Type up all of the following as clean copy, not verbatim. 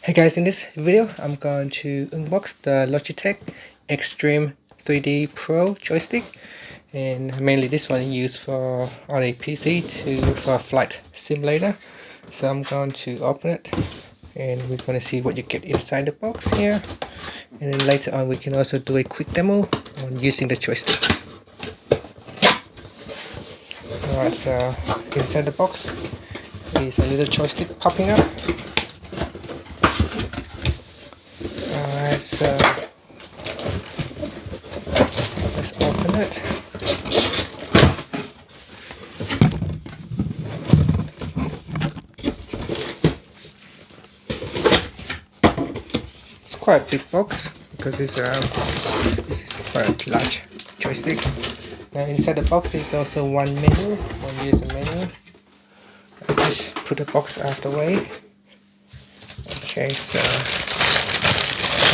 Hey guys, in this video I'm going to unbox the Logitech Extreme 3D Pro joystick, and mainly this one used for on a PC for a flight simulator. So I'm going to open it and we're going to see what you get inside the box here, and then later on we can also do a quick demo on using the joystick. Alright, so inside the box is a little joystick popping up. Alright, so let's open it. It's quite a big box because this is quite a large joystick. Now inside the box there's also one user menu. I just put the box out of the way. Okay, so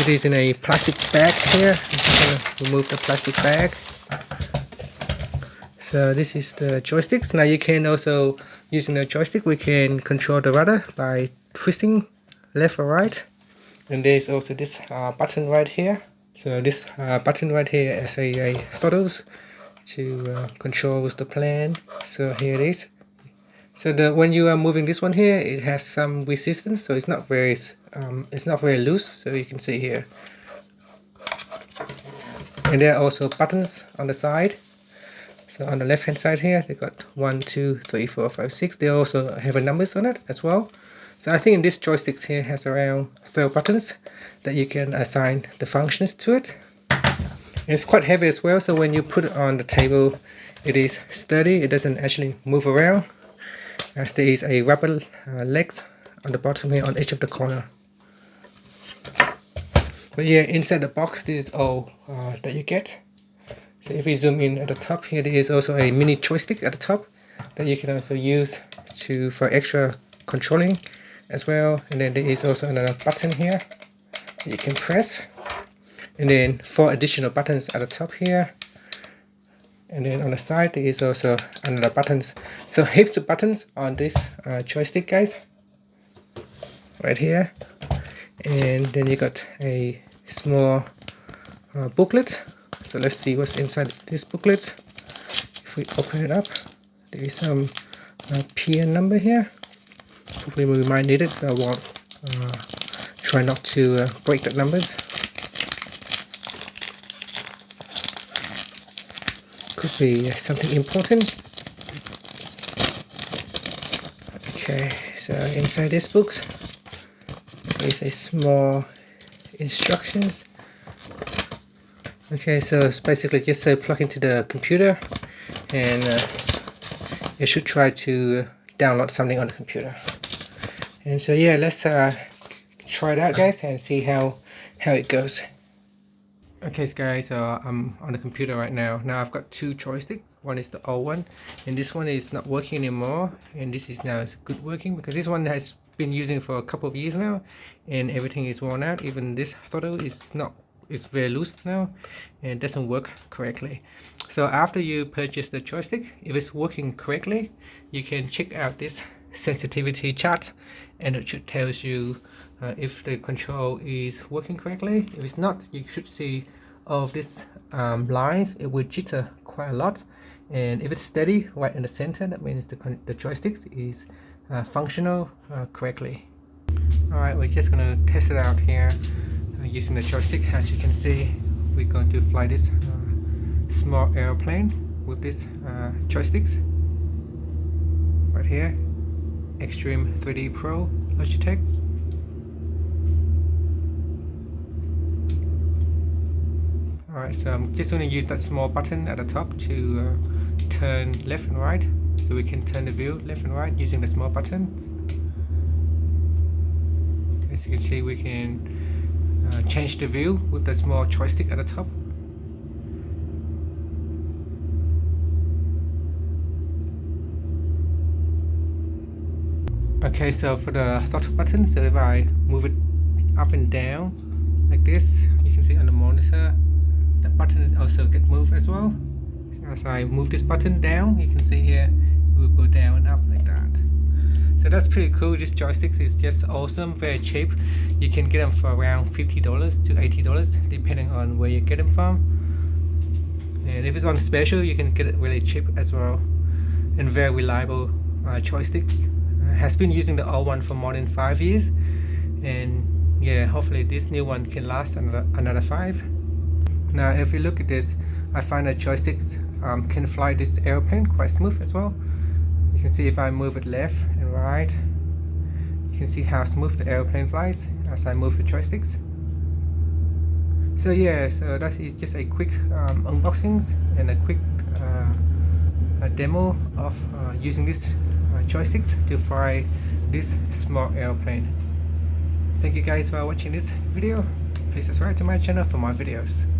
it is in a plastic bag here. I'm just gonna remove the plastic bag. So this is the joysticks. Now you can also, using the joystick, we can control the rudder by twisting left or right. And there's also this button right here. So this button right here is a throttles to controls the plane. So here it is. So when you are moving this one here, it has some resistance, so it's not very loose. So you can see here. And there are also buttons on the side. So on the left hand side here, they got 1, 2, 3, 4, 5, 6. They also have a numbers on it as well. So I think this joystick here has around 12 buttons that you can assign the functions to it. And it's quite heavy as well, so when you put it on the table, it is sturdy. It doesn't actually move around, as there is a rubber legs on the bottom here on each of the corner. But yeah, inside the box, this is all that you get. So if we zoom in at the top here, there is also a mini joystick at the top that you can also use for extra controlling as well. And then there is also another button here that you can press, and then 4 additional buttons at the top here. And then on the side there is also another buttons. So heaps of buttons on this joystick, guys, right here. And then you got a small booklet. So let's see what's inside this booklet. If we open it up, there is some PN number here. Hopefully we might need it, so I won't try not to break the numbers. Could be something important. Okay, so inside this book there is a small instructions. Okay, so it's basically just plug into the computer, and you should try to download something on the computer. And so yeah, let's try it out, guys, and see how it goes. Okay, so guys, I'm on the computer right now. Now I've got 2 joysticks. One is the old one, and this one is not working anymore. And this is now good working, because this one has been using for a couple of years now, and everything is worn out. Even this throttle is very loose now and doesn't work correctly. So after you purchase the joystick, if it's working correctly, you can check out this sensitivity chart, and it should tell you if the control is working correctly. If it's not, you should see all of these lines. It will jitter quite a lot, and if it's steady right in the center, that means the joystick is functional correctly. Alright, we're just gonna test it out here using the joystick. As you can see, we're going to fly this small airplane with this joysticks right here. Extreme 3D Pro Logitech. Alright, so I'm just going to use that small button at the top to turn left and right, so we can turn the view left and right using the small button. As you can see, we can change the view with the small joystick at the top. Okay, so for the throttle button, so if I move it up and down like this, you can see on the monitor that button also get moved as well. So as I move this button down, you can see here it will go down and up like that. So that's pretty cool. This joysticks is just awesome, very cheap. You can get them for around $50 to $80 depending on where you get them from. And if it's on special, you can get it really cheap as well. And very reliable joystick. Has been using the old one for more than 5 years, and yeah, hopefully this new one can last another 5. Now if you look at this, I find that joysticks can fly this airplane quite smooth as well. You can see if I move it left and right, you can see how smooth the airplane flies as I move the joysticks. So yeah, so that is just a quick unboxings and a quick a demo of using this joysticks to fly this small airplane. Thank you guys for watching this video. Please subscribe to my channel for more videos.